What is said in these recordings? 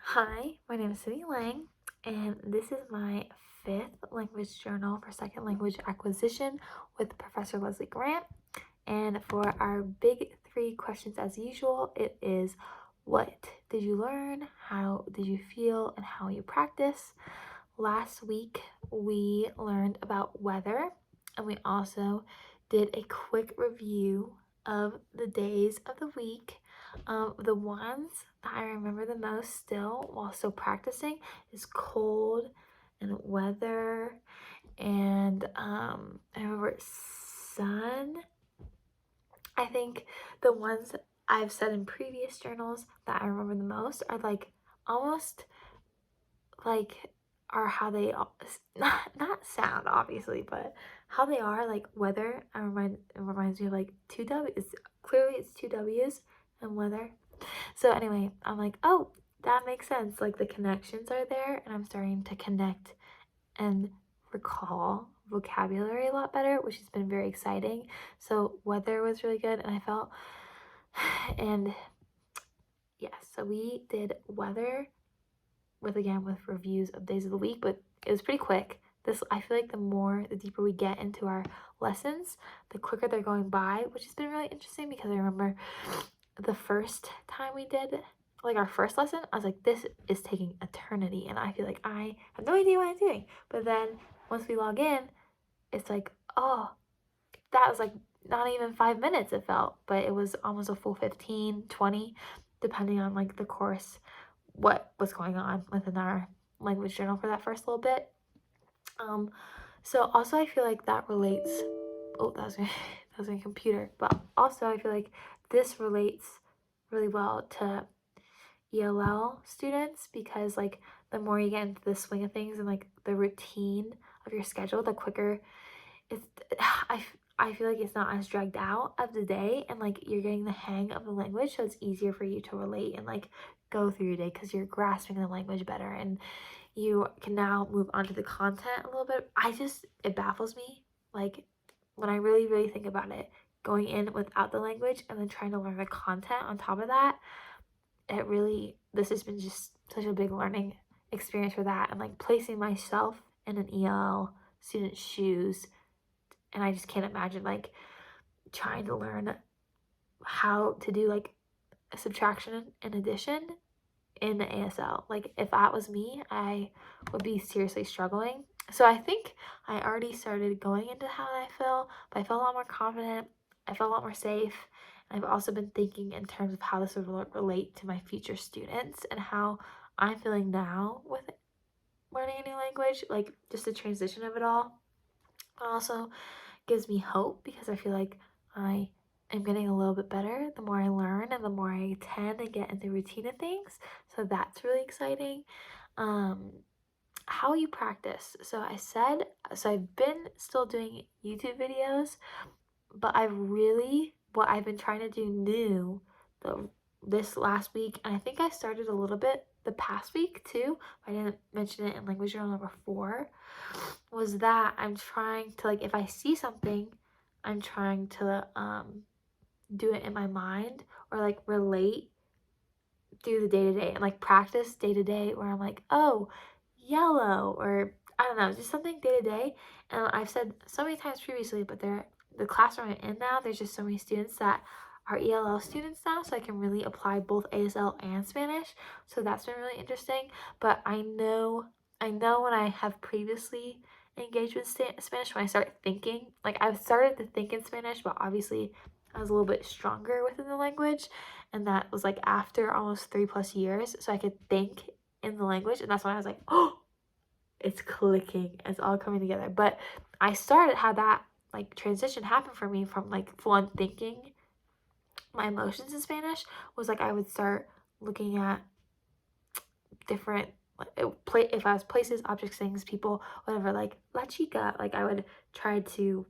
Hi, my name is Sydney Lang, and this is my fifth language journal for second language acquisition with Professor Leslie Grant. And for our big three questions, as usual, it is what did you learn, how did you feel, and how you practice. Last week, we learned about weather, and we also did a quick review of the days of the week. The ones that I remember the most still while still practicing is cold and weather, and I remember sun. I think the ones I've said in previous journals that I remember the most are like almost like are how they not sound obviously, but how they are like weather. It reminds me of like two W's. Clearly, it's two W's and weather. So anyway, I'm like, oh, that makes sense. Like the connections are there, and I'm starting to connect and recall vocabulary a lot better, which has been very exciting. So weather was really good, and I felt, and yes, so we did weather with reviews of days of the week, but it was pretty quick. This I feel like the deeper we get into our lessons, the quicker they're going by, which has been really interesting because I remember the first time we did like our first lesson, I was like, this is taking eternity, and I feel like I have no idea what I'm doing. But then once we log in, it's like, oh, that was like not even 5 minutes it felt, but it was almost a full 15, 20, depending on like the course, what was going on within our language journal for that first little bit. So also I feel like that relates. Oh, that was my that was my computer. But also I feel like this relates really well to ELL students because like the more you get into the swing of things and like the routine of your schedule, the quicker it's. I feel like it's not as dragged out of the day, and like you're getting the hang of the language, so it's easier for you to relate and like go through your day because you're grasping the language better, and you can now move on to the content a little bit. It baffles me, like when I really think about it, going in without the language and then trying to learn the content on top of that. This has been just such a big learning experience for that, and like placing myself in an ELL student's shoes, and I just can't imagine like trying to learn how to do like subtraction and addition in the ASL. Like if that was me, I would be seriously struggling. So I think I already started going into how I feel, but I felt a lot more confident. I felt a lot more safe. I've also been thinking in terms of how this would relate to my future students and how I'm feeling now with learning a new language, like just the transition of it all. It also gives me hope because I feel like I am getting a little bit better the more I learn and the more I tend to get in the routine of things. So that's really exciting. Um, how you practice. So I've been still doing YouTube videos, but what I've been trying to do new this last week, and I think I started a little bit the past week too. I didn't mention it in language journal number 4. Was that I'm trying to like if I see something, I'm trying to do it in my mind or like relate through the day to day and like practice day to day where I'm like, oh, yellow, or I don't know, just something day to day. And I've said so many times previously, but the classroom I'm in now, there's just so many students that are ELL students now, so I can really apply both ASL and Spanish. So that's been really interesting. But I know when I have previously engaged with Spanish, when I start thinking, like I've started to think in Spanish, but obviously I was a little bit stronger within the language, and that was like after almost 3+ years, so I could think in the language, and that's when I was like, oh, it's clicking, it's all coming together. But I started how that like transition happened for me from like full on thinking my emotions in Spanish was like I would start looking at different if I was places, objects, things, people, whatever, like la chica, like I would try to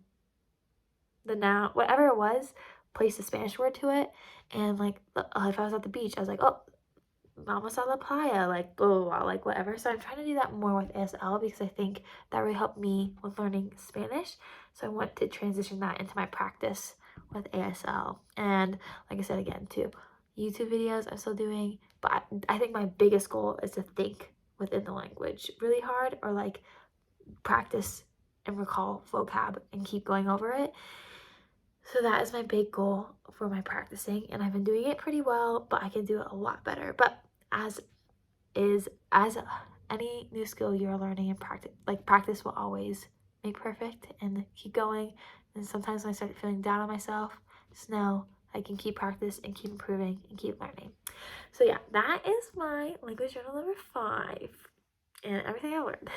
the noun, whatever it was, place a Spanish word to it, and like if I was at the beach, I was like, oh, vamos a la playa, like blah, blah, blah, like whatever. So I'm trying to do that more with ASL because I think that really helped me with learning Spanish. So I want to transition that into my practice with ASL. And like I said again too, YouTube videos I'm still doing, but I think my biggest goal is to think within the language really hard, or like practice and recall vocab and keep going over it. So that is my big goal for my practicing, and I've been doing it pretty well, but I can do it a lot better. But as any new skill you're learning, and practice will always make perfect, and keep going. And sometimes when I start feeling down on myself, just know I can keep practice and keep improving and keep learning. So yeah, that is my language journal number 5 and everything I learned.